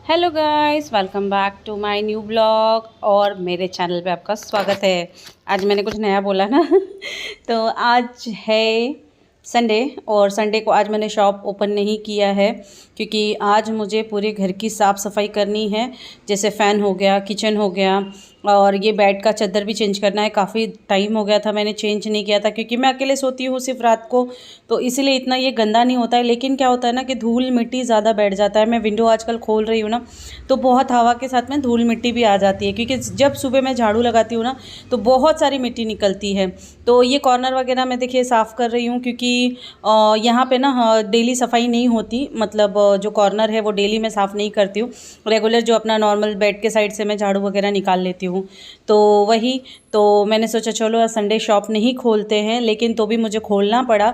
Hello guys, welcome back to my new blog. और मेरे channel पे आपका स्वागत है। आज मैंने कुछ नया बोला ना तो आज है संडे और संडे को आज मैंने शॉप ओपन नहीं किया है क्योंकि आज मुझे पूरे घर की साफ़ सफाई करनी है। जैसे फ़ैन हो गया, किचन हो गया और ये बेड का चादर भी चेंज करना है। काफ़ी टाइम हो गया था मैंने चेंज नहीं किया था क्योंकि मैं अकेले सोती हूँ सिर्फ रात को, तो इसीलिए इतना ये गंदा नहीं होता है। लेकिन क्या होता है ना कि धूल मिट्टी ज़्यादा बैठ जाता है। मैं विंडो आजकल खोल रही हूँ ना तो बहुत हवा के साथ में धूल मिट्टी भी आ जाती है क्योंकि जब सुबह मैं झाड़ू लगाती हूँ ना तो बहुत सारी मिट्टी निकलती है। तो ये कॉर्नर वगैरह मैं देखिए साफ़ कर रही हूँ क्योंकि यहाँ पे ना डेली सफाई नहीं होती। मतलब जो कॉर्नर है वो डेली मैं साफ़ नहीं करती हूँ। रेगुलर जो अपना नॉर्मल बेड के साइड से मैं झाड़ू वगैरह निकाल लेती हूँ। तो वही तो मैंने सोचा चलो संडे शॉप नहीं खोलते हैं, लेकिन तो भी मुझे खोलना पड़ा।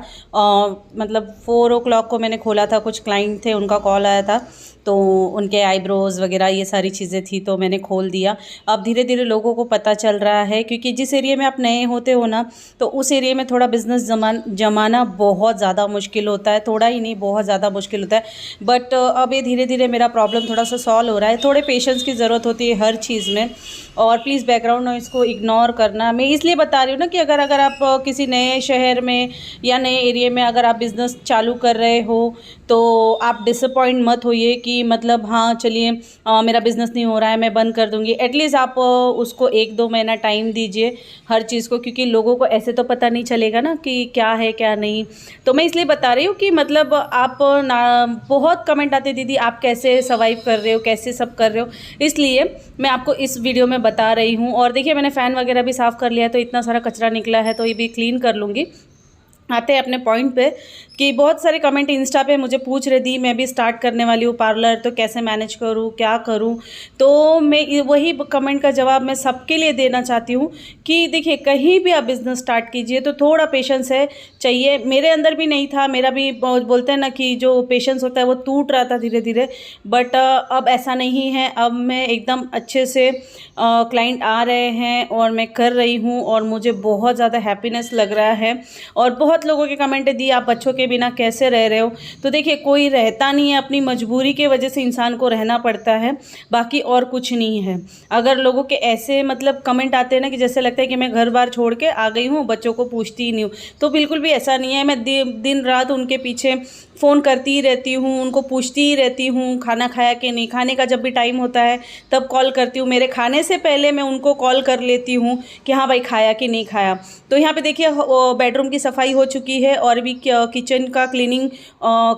मतलब 4 o'clock को मैंने खोला था। कुछ क्लाइंट थे, उनका कॉल आया था तो उनके आईब्रोज़ वगैरह ये सारी चीज़ें थी तो मैंने खोल दिया। अब धीरे धीरे लोगों को पता चल रहा है क्योंकि जिस एरिया में आप नए होते हो ना तो उस एरिया में थोड़ा बिज़नेस जमाना बहुत ज़्यादा मुश्किल होता है। थोड़ा ही नहीं, बहुत ज़्यादा मुश्किल होता है। बट अब ये धीरे धीरे मेरा प्रॉब्लम थोड़ा सा सॉल्व हो रहा है। थोड़े पेशेंस की ज़रूरत होती है हर चीज़ में। और प्लीज़ बैकग्राउंड नॉइज़ को इग्नोर करना। मैं इसलिए बता रही हूँ ना कि अगर आप किसी नए शहर में या नए एरिया में अगर आप बिज़नेस चालू कर रहे हो तो आप डिसअपॉइंट मत होइए कि मतलब हाँ चलिए मेरा बिज़नेस नहीं हो रहा है, मैं बंद कर दूँगी। एटलीस्ट आप उसको 1-2 महीना टाइम दीजिए हर चीज़ को, क्योंकि लोगों को ऐसे तो पता नहीं चलेगा ना कि क्या है क्या नहीं। तो मैं इसलिए बता रही हूँ कि मतलब आप ना, बहुत कमेंट आते दीदी आप कैसे सर्वाइव कर रहे हो, कैसे सब कर रहे हो, इसलिए मैं आपको इस वीडियो में बता रही हूँ। और देखिए मैंने फ़ैन वगैरह भी साफ़ कर लिया है तो इतना सारा कचरा निकला है तो ये भी क्लीन कर लूँगी। आते हैं अपने पॉइंट पे कि बहुत सारे कमेंट इंस्टा पे मुझे पूछ रहे दी मैं भी स्टार्ट करने वाली हूँ पार्लर, तो कैसे मैनेज करूँ, क्या करूँ। तो मैं वही कमेंट का जवाब मैं सबके लिए देना चाहती हूँ कि देखिए कहीं भी आप बिज़नेस स्टार्ट कीजिए तो थोड़ा पेशेंस है चाहिए। मेरे अंदर भी नहीं था, मेरा भी बोलते हैं ना कि जो पेशेंस होता है वो टूट रहा था धीरे धीरे। बट अब ऐसा नहीं है। अब मैं एकदम अच्छे से क्लाइंट आ रहे हैं और मैं कर रही हूँ और मुझे बहुत ज़्यादा हैप्पीनेस लग रहा है। और बहुत लोगों के कमेंट दिए आप बच्चों के बिना कैसे रह रहे हो। तो देखिए कोई रहता नहीं है, अपनी मजबूरी के वजह से इंसान को रहना पड़ता है, बाकी और कुछ नहीं है। अगर लोगों के ऐसे मतलब कमेंट आते हैं ना कि जैसे लगता है कि मैं घर बार छोड़ के आ गई हूँ, बच्चों को पूछती ही नहीं हूँ, तो बिल्कुल भी ऐसा नहीं है। मैं दिन रात उनके पीछे फ़ोन करती ही रहती हूँ, उनको पूछती ही रहती हूँ खाना खाया कि नहीं। खाने का जब भी टाइम होता है तब कॉल करती हूँ। मेरे खाने से पहले मैं उनको कॉल कर लेती हूँ कि हाँ भाई खाया कि नहीं खाया। तो यहाँ पे देखिए बेडरूम की सफाई हो चुकी है और भी किचन का क्लीनिंग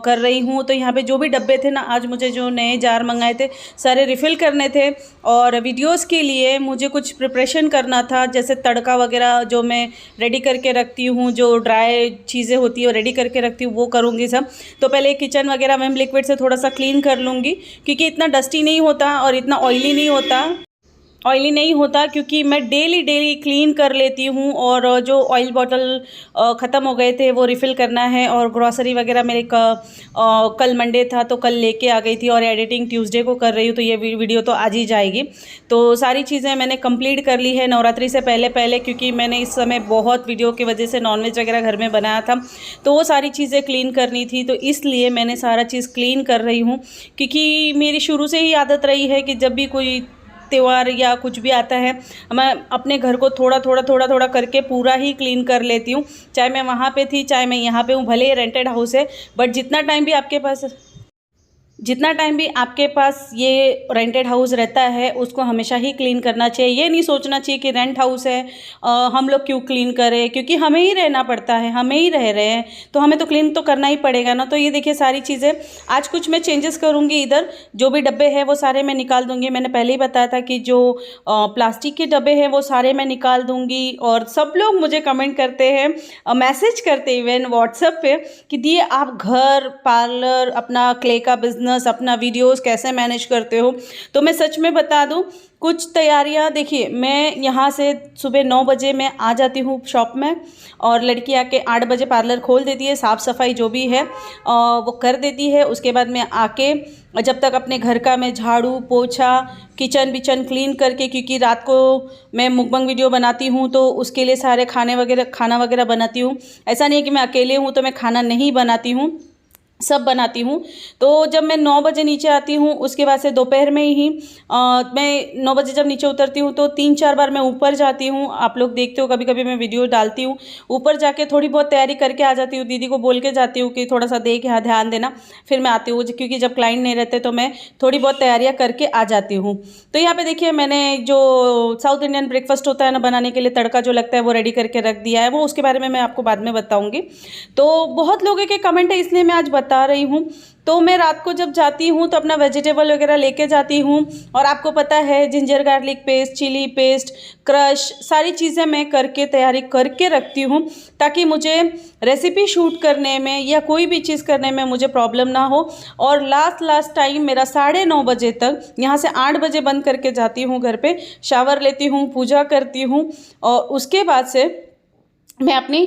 कर रही हूँ। तो यहाँ पे जो भी डब्बे थे ना, आज मुझे जो नए जार मंगाए थे सारे रिफ़िल करने थे और वीडियोस के लिए मुझे कुछ प्रिपरेशन करना था, जैसे तड़का वगैरह जो मैं रेडी करके रखती हूँ, जो ड्राई चीज़ें होती है वो रेडी करके रखती हूँ, वो करूँगी सब। तो पहले किचन वगैरह मैं लिक्विड से थोड़ा सा क्लीन कर लूँगी क्योंकि इतना डस्टी नहीं होता और इतना ऑयली नहीं होता क्योंकि मैं डेली क्लीन कर लेती हूँ। और जो ऑयल बॉटल ख़त्म हो गए थे वो रिफ़िल करना है। और ग्रॉसरी वगैरह मेरे कल मंडे था तो कल लेके आ गई थी और एडिटिंग ट्यूसडे को कर रही हूँ, तो ये वीडियो तो आज ही जाएगी। तो सारी चीज़ें मैंने कंप्लीट कर ली है नवरात्रि से पहले क्योंकि मैंने इस समय बहुत वीडियो की वजह से नॉनवेज वगैरह घर में बनाया था, तो वो सारी चीज़ें क्लीन करनी थी, तो इसलिए मैंने सारा चीज़ क्लीन कर रही हूँ। क्योंकि मेरी शुरू से ही आदत रही है कि जब भी कोई त्योहार या कुछ भी आता है मैं अपने घर को थोड़ा करके पूरा ही क्लीन कर लेती हूँ। चाहे मैं वहाँ पे थी, चाहे मैं यहाँ पे हूँ, भले ही रेंटेड हाउस है, बट जितना टाइम भी आपके पास ये रेंटेड हाउस रहता है उसको हमेशा ही क्लीन करना चाहिए। ये नहीं सोचना चाहिए कि रेंट हाउस है हम लोग क्यों क्लीन करें, क्योंकि हमें ही रहना पड़ता है, हमें ही रह रहे हैं तो हमें तो क्लीन तो करना ही पड़ेगा ना। तो ये देखिए सारी चीज़ें आज कुछ मैं चेंजेस करूँगी। इधर जो भी डब्बे हैं वो सारे मैं निकाल दूँगी। मैंने पहले ही बताया था कि जो प्लास्टिक के डब्बे हैं वो सारे मैं निकाल दूँगी। और सब लोग मुझे कमेंट करते हैं, मैसेज करते इवन व्हाट्सएप पे कि दिए आप घर, पार्लर, अपना क्ले का बिजनेस, अपना वीडियोस कैसे मैनेज करते हो। तो मैं सच में बता दूं, कुछ तैयारियां देखिए, मैं यहाँ से सुबह 9 बजे मैं आ जाती हूँ शॉप में और लड़की आके 8 बजे पार्लर खोल देती है। साफ़ सफाई जो भी है वो कर देती है। उसके बाद मैं आके जब तक अपने घर का मैं झाड़ू पोछा किचन विचन क्लीन करके, क्योंकि रात को मैं मुकबंग वीडियो बनाती हूँ तो उसके लिए सारे खाना वगैरह बनाती हूँ। ऐसा नहीं है कि मैं अकेले हूँ तो मैं खाना नहीं बनाती हूँ। सब बनाती हूँ। तो जब मैं 9 बजे नीचे आती हूँ, उसके बाद से दोपहर में ही मैं 9 बजे जब नीचे उतरती हूँ तो 3-4 बार मैं ऊपर जाती हूँ। आप लोग देखते हो, कभी कभी मैं वीडियो डालती हूँ, ऊपर जाके थोड़ी बहुत तैयारी करके आ जाती हूँ। दीदी को बोल के जाती हूँ कि थोड़ा सा देख, यहाँ ध्यान देना, फिर मैं आती हूँ, क्योंकि जब क्लाइंट नहीं रहते तो मैं थोड़ी बहुत तैयारियाँ करके आ जाती हूँ। तो यहाँ पे देखिए, मैंने जो साउथ इंडियन ब्रेकफास्ट होता है ना, बनाने के लिए तड़का जो लगता है वो रेडी करके रख दिया है। वो उसके बारे में मैं आपको बाद में बताऊँगी। तो बहुत लोगों के कमेंट है, इसलिए मैं आज बता रही हूँ। तो मैं रात को जब जाती हूँ तो अपना वेजिटेबल वगैरह लेके जाती हूँ, और आपको पता है ginger garlic paste, chilli paste, crush, सारी चीज़ें मैं करके तैयारी करके रखती हूँ, ताकि मुझे रेसिपी शूट करने में या कोई भी चीज़ करने में मुझे प्रॉब्लम ना हो। और लास्ट टाइम मेरा 9:30 बजे तक, यहाँ से 8 बजे बंद करके जाती हूँ घर पे, शावर लेती हूँ, पूजा करती हूँ, और उसके बाद से मैं अपनी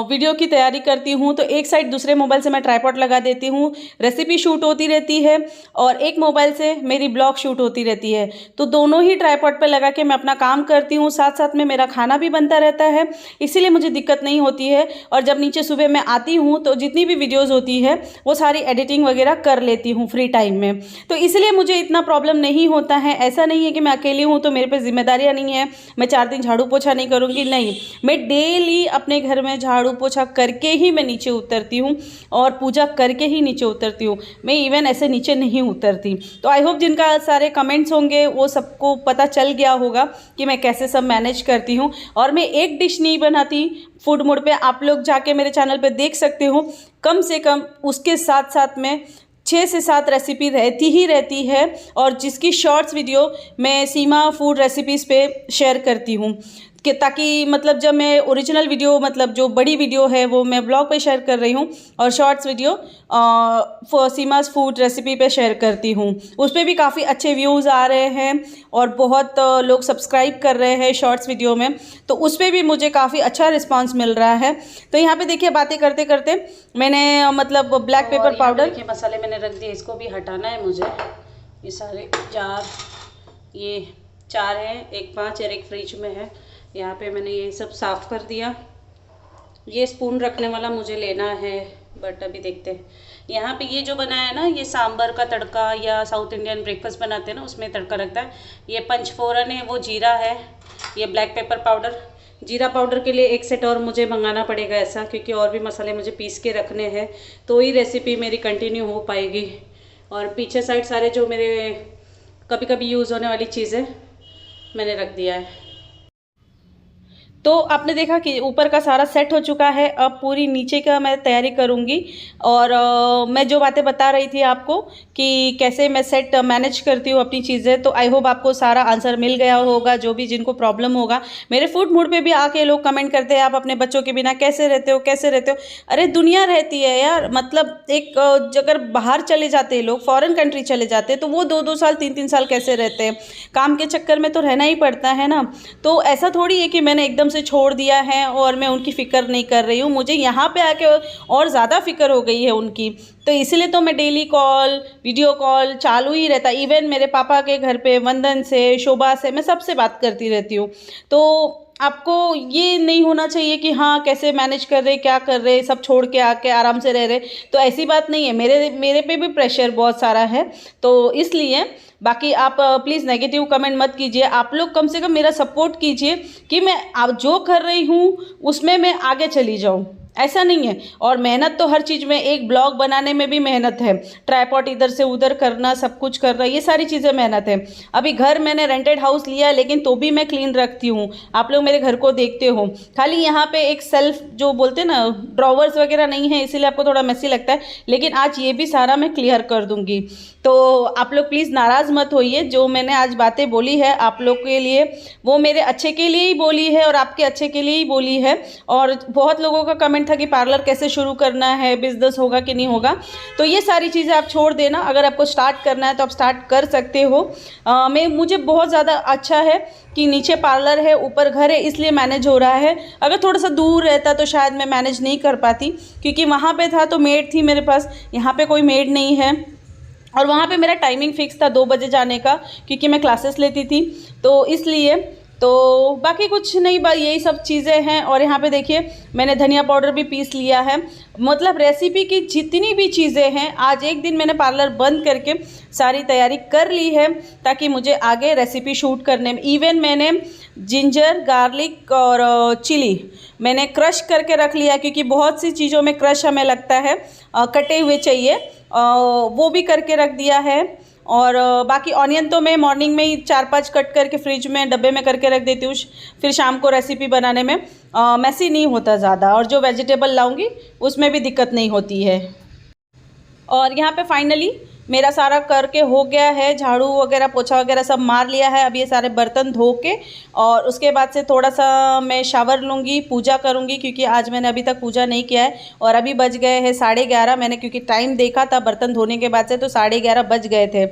वीडियो की तैयारी करती हूँ। तो एक साइड दूसरे मोबाइल से मैं ट्राइपॉड लगा देती हूँ, रेसिपी शूट होती रहती है, और एक मोबाइल से मेरी ब्लॉग शूट होती रहती है। तो दोनों ही ट्राइपॉड पे लगा के मैं अपना काम करती हूँ, साथ साथ में मेरा खाना भी बनता रहता है, इसीलिए मुझे दिक्कत नहीं होती है। और जब नीचे सुबह मैं आती हूँ तो जितनी भी वीडियोज़ होती है वो सारी एडिटिंग वगैरह कर लेती हूँ फ्री टाइम में। तो इसलिए मुझे इतना प्रॉब्लम नहीं होता है। ऐसा नहीं है कि मैं अकेली हूँ तो मेरे पे जिम्मेदारियाँ नहीं है, मैं 4 दिन झाड़ू पोछा नहीं करूँगी, नहीं, मैं डेली अपने घर में झाड़ू पोछा करके ही मैं नीचे उतरती हूँ, और पूजा करके ही नीचे उतरती हूँ। मैं इवन ऐसे नीचे नहीं उतरती। तो आई होप जिनका सारे कमेंट्स होंगे वो सबको पता चल गया होगा कि मैं कैसे सब मैनेज करती हूँ। और मैं एक डिश नहीं बनाती फूड मोड पे, आप लोग जाके मेरे चैनल पे देख सकते हो, कम से कम उसके साथ साथ में 6 से 7 रेसिपी रहती ही रहती है, और जिसकी शॉर्ट्स वीडियो मैं सीमा फूड रेसिपीज़ पे शेयर करती हूँ, कि ताकि मतलब जब मैं ओरिजिनल वीडियो, मतलब जो बड़ी वीडियो है वो मैं ब्लॉग पे शेयर कर रही हूँ, और shorts video Seema's food recipe पे शेयर करती हूँ। उस पर भी काफ़ी अच्छे व्यूज़ आ रहे हैं, और बहुत लोग सब्सक्राइब कर रहे हैं शॉर्ट्स वीडियो में, तो उस पर भी मुझे काफ़ी अच्छा रिस्पांस मिल रहा है। तो यहाँ पे देखिए, बातें करते करते मैंने मतलब ब्लैक पेपर पाउडर, देखिए मसाले मैंने रख दिए, इसको भी हटाना है मुझे। ये सारे जार, ये 4 हैं, एक 5 और एक फ्रिज में है। यहाँ पे मैंने ये सब साफ़ कर दिया। ये स्पून रखने वाला मुझे लेना है, बट अभी देखते हैं। यहाँ पे ये जो बनाया है ना, ये सांभर का तड़का, या साउथ इंडियन ब्रेकफास्ट बनाते हैं ना, उसमें तड़का लगता है। ये पंचफोरन है, वो जीरा है, ये ब्लैक पेपर पाउडर। जीरा पाउडर के लिए एक सेट और मुझे मंगाना पड़ेगा ऐसा, क्योंकि और भी मसाले मुझे पीस के रखने हैं, तो ही रेसिपी मेरी कंटिन्यू हो पाएगी। और पीछे साइड सारे जो मेरे कभी कभी यूज़ होने वाली चीज़ें मैंने रख दिया है। तो आपने देखा कि ऊपर का सारा सेट हो चुका है। अब पूरी नीचे का मैं तैयारी करूँगी, और मैं जो बातें बता रही थी आपको कि कैसे मैं सेट मैनेज करती हूँ अपनी चीज़ें, तो आई होप आपको सारा आंसर मिल गया होगा। जो भी जिनको प्रॉब्लम होगा, मेरे फूड मूड पे भी आके लोग कमेंट करते हैं, आप अपने बच्चों के बिना कैसे रहते हो, कैसे रहते हो। अरे दुनिया रहती है यार, मतलब एक अगर बाहर चले जाते हैं लोग, फॉरेन कंट्री चले जाते हैं, तो वो 2-2 साल 3-3 साल कैसे रहते हैं, काम के चक्कर में तो रहना ही पड़ता है ना। तो ऐसा थोड़ी है कि मैंने एकदम से छोड़ दिया है और मैं उनकी फ़िक्र नहीं कर रही हूँ, मुझे यहाँ पे आके और ज़्यादा फ़िक्र हो गई है उनकी। तो इसलिए तो मैं डेली कॉल, वीडियो कॉल चालू ही रहता। इवन मेरे पापा के घर पे वंदन से, शोभा से, मैं सबसे बात करती रहती हूँ। तो आपको ये नहीं होना चाहिए कि हाँ कैसे मैनेज कर रहे, क्या कर रहे, सब छोड़ के आके आराम से रह रहे, तो ऐसी बात नहीं है। मेरे पे भी प्रेशर बहुत सारा है, तो इसलिए बाकी आप प्लीज़ नेगेटिव कमेंट मत कीजिए। आप लोग कम से कम मेरा सपोर्ट कीजिए कि मैं अब जो कर रही हूँ उसमें मैं आगे चली जाऊँ, ऐसा नहीं है। और मेहनत तो हर चीज़ में, एक ब्लॉग बनाने में भी मेहनत है, ट्राइपॉड इधर से उधर करना, सब कुछ करना, ये सारी चीज़ें मेहनत है। अभी घर मैंने रेंटेड हाउस लिया है, लेकिन तो भी मैं क्लीन रखती हूँ। आप लोग मेरे घर को देखते हो, खाली यहाँ पे एक सेल्फ जो बोलते हैं ना, ड्रॉवर्स वगैरह नहीं है, इसीलिए आपको थोड़ा मेसी लगता है, लेकिन आज ये भी सारा मैं क्लियर कर दूँगी। तो आप लोग प्लीज़ नाराज़ मत होइए। जो मैंने आज बातें बोली है आप लोग के लिए, वो मेरे अच्छे के लिए ही बोली है और आपके अच्छे के लिए ही बोली है। और बहुत लोगों का कमेंट था कि पार्लर कैसे शुरू करना है, बिजनेस होगा कि नहीं होगा, तो ये सारी चीज़ें आप छोड़ देना। अगर आपको स्टार्ट करना है तो आप स्टार्ट कर सकते हो। मुझे बहुत ज़्यादा अच्छा है कि नीचे पार्लर है, ऊपर घर है, इसलिए मैनेज हो रहा है। अगर थोड़ा सा दूर रहता तो शायद मैं मैनेज नहीं कर पाती, क्योंकि वहाँ पे था तो मेड थी मेरे पास, यहाँ पे कोई मेड नहीं है। और वहाँ पे मेरा टाइमिंग फ़िक्स था 2 बजे जाने का, क्योंकि मैं क्लासेस लेती थी, तो इसलिए तो बाकी कुछ नहीं, यही सब चीज़ें हैं। और यहाँ पे देखिए मैंने धनिया पाउडर भी पीस लिया है। मतलब रेसिपी की जितनी भी चीज़ें हैं, आज एक दिन मैंने पार्लर बंद करके सारी तैयारी कर ली है ताकि मुझे आगे रेसिपी शूट करने में, इवन मैंने जिंजर, गार्लिक और चिली मैंने क्रश करके रख लिया, क्योंकि बहुत सी चीज़ों में क्रश हमें लगता है कटे हुए चाहिए, वो भी करके रख दिया है। और बाकी ऑनियन तो मैं मॉर्निंग में ही 4-5 कट करके फ्रिज में डब्बे में करके रख देती हूँ, फिर शाम को रेसिपी बनाने में मैसी नहीं होता ज़्यादा, और जो वेजिटेबल लाऊंगी उसमें भी दिक्कत नहीं होती है। और यहाँ पे फाइनली मेरा सारा करके हो गया है, झाड़ू वगैरह पोछा वगैरह सब मार लिया है। अब ये सारे बर्तन धो के और उसके बाद से थोड़ा सा मैं शावर लूँगी, पूजा करूँगी, क्योंकि आज मैंने अभी तक पूजा नहीं किया है। और अभी बज गए हैं 11:30, मैंने क्योंकि टाइम देखा था बर्तन धोने के बाद से, तो 11:30 बज गए थे।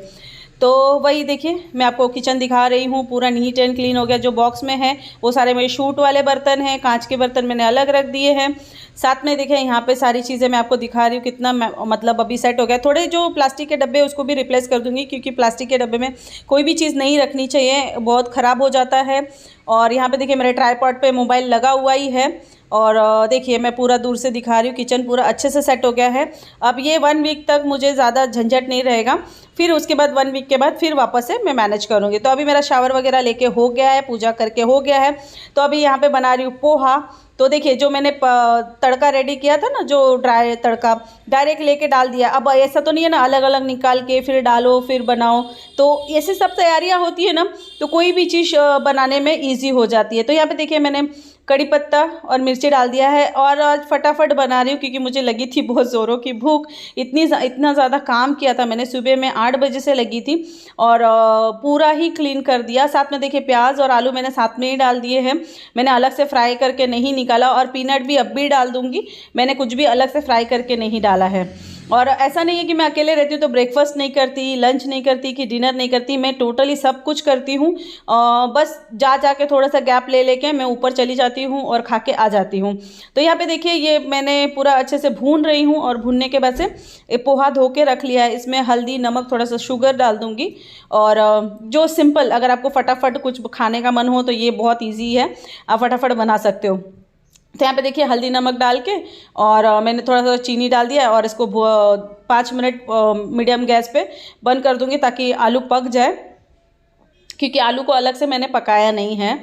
तो वही देखिए मैं आपको किचन दिखा रही हूँ, पूरा नीट एंड क्लीन हो गया। जो बॉक्स में है वो सारे मेरे शूट वाले बर्तन हैं, कांच के बर्तन मैंने अलग रख दिए हैं। साथ में देखिए यहाँ पे सारी चीज़ें मैं आपको दिखा रही हूँ कितना मतलब अभी सेट हो गया। थोड़े जो प्लास्टिक के डब्बे उसको भी रिप्लेस कर दूँगी, क्योंकि प्लास्टिक के डब्बे में कोई भी चीज़ नहीं रखनी चाहिए, बहुत ख़राब हो जाता है। और यहाँ पे देखिए मेरे ट्राईपॉड पे मोबाइल लगा हुआ ही है। और देखिए मैं पूरा दूर से दिखा रही हूँ, किचन पूरा अच्छे से सेट हो गया है। अब ये 1 वीक तक मुझे ज़्यादा झंझट नहीं रहेगा, फिर उसके बाद 1 वीक के बाद फिर वापस से मैं मैनेज करूँगी। तो अभी मेरा शावर वगैरह लेके हो गया है, पूजा करके हो गया है। तो अभी यहाँ पे बना रही हूँ पोहा। तो देखिए जो मैंने तड़का रेडी किया था ना, जो ड्राई तड़का डायरेक्ट लेके डाल दिया। अब ऐसा तो नहीं है ना अलग अलग निकाल के फिर डालो फिर बनाओ, तो ऐसे सब तैयारियां होती है ना, तो कोई भी चीज़ बनाने में इजी हो जाती है। तो यहाँ पे देखिए मैंने कड़ी पत्ता और मिर्ची डाल दिया है, और आज फटाफट बना रही हूँ क्योंकि मुझे लगी थी बहुत ज़ोरों की भूख। इतना ज़्यादा काम किया था मैंने, सुबह में 8 बजे से लगी थी और पूरा ही क्लीन कर दिया। साथ में देखिए प्याज और आलू मैंने साथ में ही डाल दिए हैं, मैंने अलग से फ्राई करके नहीं निकाला। और पीनट भी अब भी डाल दूँगी, मैंने कुछ भी अलग से फ्राई करके नहीं डाला है। और ऐसा नहीं है कि मैं अकेले रहती हूँ तो ब्रेकफास्ट नहीं करती, लंच नहीं करती, कि डिनर नहीं करती, मैं टोटली सब कुछ करती हूँ। बस जाके थोड़ा सा गैप ले लेके मैं ऊपर चली जाती हूँ और खा के आ जाती हूँ। तो यहाँ पे देखिए ये मैंने पूरा अच्छे से भून रही हूँ, और भूनने के बाद से ये पोहा धो के रख लिया है। इसमें हल्दी, नमक, थोड़ा सा शुगर डाल दूँगी। और जो सिंपल, अगर आपको फटाफट कुछ खाने का मन हो तो ये बहुत ईजी है, आप फटाफट बना सकते हो। तो यहाँ पे देखिए हल्दी नमक डाल के और मैंने थोड़ा सा चीनी डाल दिया, और इसको 5 मिनट मीडियम गैस पे बंद कर दूँगी ताकि आलू पक जाए, क्योंकि आलू को अलग से मैंने पकाया नहीं है।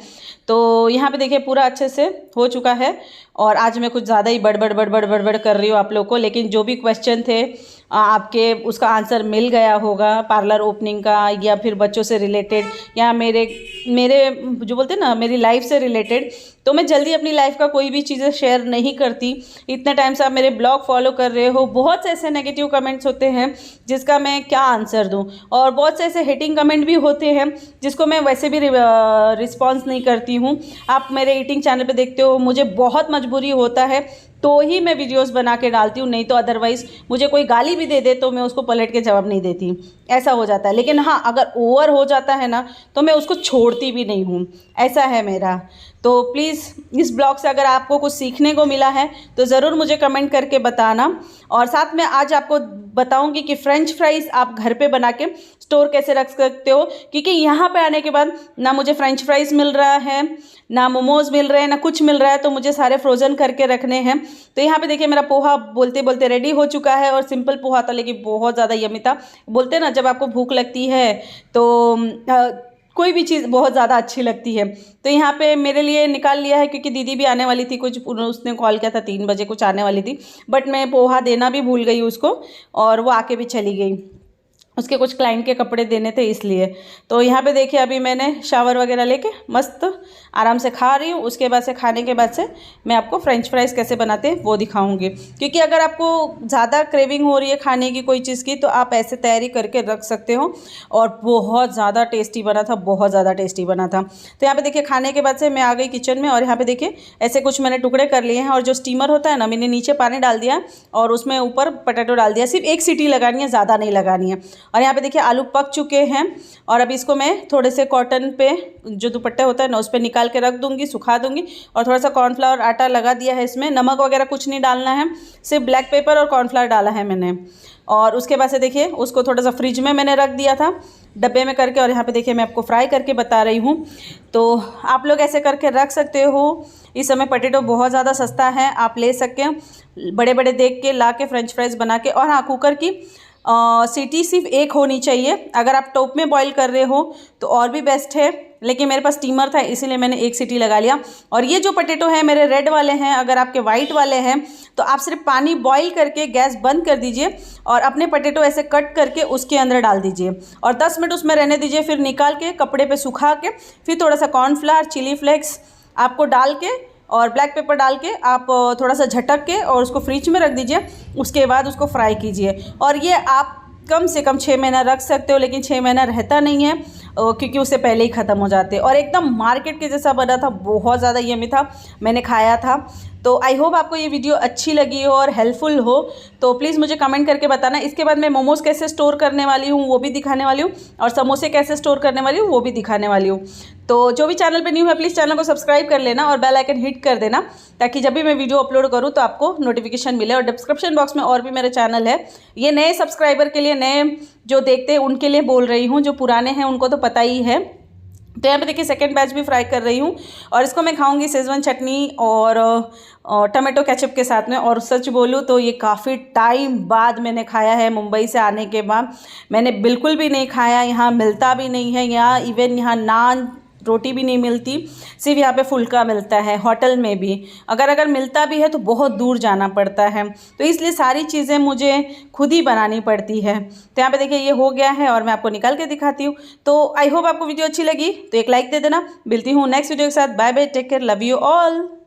तो यहाँ पे देखिए पूरा अच्छे से हो चुका है। और आज मैं कुछ ज़्यादा ही बड़बड़ कर रही हूँ आप लोग को, लेकिन जो भी क्वेश्चन थे आपके उसका आंसर मिल गया होगा, पार्लर ओपनिंग का या फिर बच्चों से रिलेटेड या मेरे जो बोलते हैं ना मेरी लाइफ से रिलेटेड। तो मैं जल्दी अपनी लाइफ का कोई भी चीज़ें शेयर नहीं करती। इतने टाइम से आप मेरे ब्लॉग फॉलो कर रहे हो, बहुत से ऐसे नेगेटिव कमेंट्स होते हैं जिसका मैं क्या आंसर दूं, और बहुत से ऐसे हेटिंग कमेंट भी होते हैं जिसको मैं वैसे भी रिस्पॉन्स नहीं करती हूँ। आप मेरे ईटिंग चैनल पे देखते हो, मुझे बहुत मजबूरी होता है तो ही मैं वीडियोस बना के डालती हूँ, नहीं तो अदरवाइज़ मुझे कोई गाली भी दे दे तो मैं उसको पलट के जवाब नहीं देती, ऐसा हो जाता है। लेकिन हाँ, अगर ओवर हो जाता है ना तो मैं उसको छोड़ती भी नहीं हूँ, ऐसा है मेरा। तो प्लीज़ इस ब्लॉग से अगर आपको कुछ सीखने को मिला है तो ज़रूर मुझे कमेंट करके बताना। और साथ में आज आपको बताऊंगी कि फ्रेंच फ्राइज़ आप घर पे बना के स्टोर कैसे रख सकते हो, क्योंकि यहाँ पे आने के बाद ना मुझे फ्रेंच फ्राइज़ मिल रहा है, ना मोमोज़ मिल रहे हैं, ना कुछ मिल रहा है, तो मुझे सारे फ्रोज़न करके रखने हैं। तो यहाँ पे देखिए मेरा पोहा बोलते बोलते रेडी हो चुका है, और सिंपल पोहा था लेकिन बहुत ज़्यादा यम्मी था। बोलते हैं ना जब आपको भूख लगती है तो कोई भी चीज़ बहुत ज़्यादा अच्छी लगती है। तो यहाँ पे मेरे लिए निकाल लिया है, क्योंकि दीदी भी आने वाली थी, कुछ उसने कॉल किया था 3 बजे कुछ आने वाली थी, बट मैं पोहा देना भी भूल गई उसको, और वो आके भी चली गई, उसके कुछ क्लाइंट के कपड़े देने थे इसलिए। तो यहाँ पे देखिए अभी मैंने शावर वगैरह लेके मस्त आराम से खा रही हूँ। उसके बाद से खाने के बाद से मैं आपको फ्रेंच फ्राइज़ कैसे बनाते हैं वो दिखाऊंगी, क्योंकि अगर आपको ज़्यादा क्रेविंग हो रही है खाने की कोई चीज़ की तो आप ऐसे तैयारी करके रख सकते हो। और बहुत ज़्यादा टेस्टी बना था, बहुत ज़्यादा टेस्टी बना था। तो यहाँ पर देखिए खाने के बाद से मैं आ गई किचन में, और यहाँ पर देखिए ऐसे कुछ मैंने टुकड़े कर लिए हैं, और जो स्टीमर होता है ना, मैंने नीचे पानी डाल दिया और उसमें ऊपर पोटैटो डाल दिया। सिर्फ 1 सीटी लगानी है, ज़्यादा नहीं लगानी है। और यहाँ पे देखिए आलू पक चुके हैं, और अभी इसको मैं थोड़े से कॉटन पे जो दुपट्टे होता है ना उस पर निकाल के रख दूंगी, सुखा दूंगी। और थोड़ा सा कॉर्नफ्लावर आटा लगा दिया है, इसमें नमक वगैरह कुछ नहीं डालना है, सिर्फ ब्लैक पेपर और कॉर्नफ्लावर डाला है मैंने। और उसके बाद से देखिए उसको थोड़ा सा फ्रिज में मैंने रख दिया था, डब्बे में करके, और यहाँ पे देखिए मैं आपको फ्राई करके बता रही हूँ। तो आप लोग ऐसे करके रख सकते हो। इस समय पोटैटो बहुत ज़्यादा सस्ता है, आप ले सकते हैं बड़े बड़े देख के ला के फ्रेंच फ्राइज़ बना के। और हाँ, कुकर की सीटी सिर्फ एक होनी चाहिए। अगर आप टॉप में बॉईल कर रहे हो तो और भी बेस्ट है, लेकिन मेरे पास स्टीमर था इसीलिए मैंने एक सीटी लगा लिया। और ये जो पोटैटो है मेरे रेड वाले हैं, अगर आपके वाइट वाले हैं तो आप सिर्फ पानी बॉईल करके गैस बंद कर दीजिए और अपने पोटैटो ऐसे कट करके उसके अंदर डाल दीजिए और 10 मिनट उसमें रहने दीजिए। फिर निकाल के कपड़े पे सुखा के फिर थोड़ा सा कॉर्नफ्लावर, चिली फ्लेक्स आपको डाल के और ब्लैक पेपर डाल के आप थोड़ा सा झटक के और उसको फ्रिज में रख दीजिए। उसके बाद उसको फ्राई कीजिए और ये आप कम से कम 6 महीना रख सकते हो, लेकिन 6 महीना रहता नहीं है क्योंकि उससे पहले ही ख़त्म हो जाते हैं। और एकदम मार्केट के जैसा बना था, बहुत ज़्यादा यम्मी था, मैंने खाया था। तो आई होप आपको ये वीडियो अच्छी लगी हो और हेल्पफुल हो, तो प्लीज़ मुझे कमेंट करके बताना। इसके बाद मैं मोमोज़ कैसे स्टोर करने वाली हूँ वो भी दिखाने वाली हूँ और समोसे कैसे स्टोर करने वाली हूँ वो भी दिखाने वाली हूँ। तो जो भी चैनल पे न्यू है प्लीज़ चैनल को सब्सक्राइब कर लेना और बेल आइकन हिट कर देना, ताकि जब भी मैं वीडियो अपलोड करूँ तो आपको नोटिफिकेशन मिले। और डिस्क्रिप्शन बॉक्स में और भी मेरे चैनल है, ये नए सब्सक्राइबर के लिए, नए जो देखते हैं उनके लिए बोल रही हूँ, जो पुराने हैं उनको तो पता ही है। तो यहाँ पे देखिए सेकंड बैच भी फ्राई कर रही हूँ और इसको मैं खाऊंगी शेजवान चटनी और टमाटो केचप के साथ में। और सच बोलूँ तो ये काफ़ी टाइम बाद मैंने खाया है, मुंबई से आने के बाद मैंने बिल्कुल भी नहीं खाया। यहाँ मिलता भी नहीं है, यहाँ इवन यहाँ नान रोटी भी नहीं मिलती, सिर्फ यहाँ पे फुल्का मिलता है। होटल में भी अगर मिलता भी है तो बहुत दूर जाना पड़ता है, तो इसलिए सारी चीज़ें मुझे खुद ही बनानी पड़ती है। तो यहाँ पे देखिए ये हो गया है और मैं आपको निकाल के दिखाती हूँ। तो आई होप आपको वीडियो अच्छी लगी, तो एक लाइक दे देना। मिलती हूँ नेक्स्ट वीडियो के साथ। Bye bye, take care, love you all.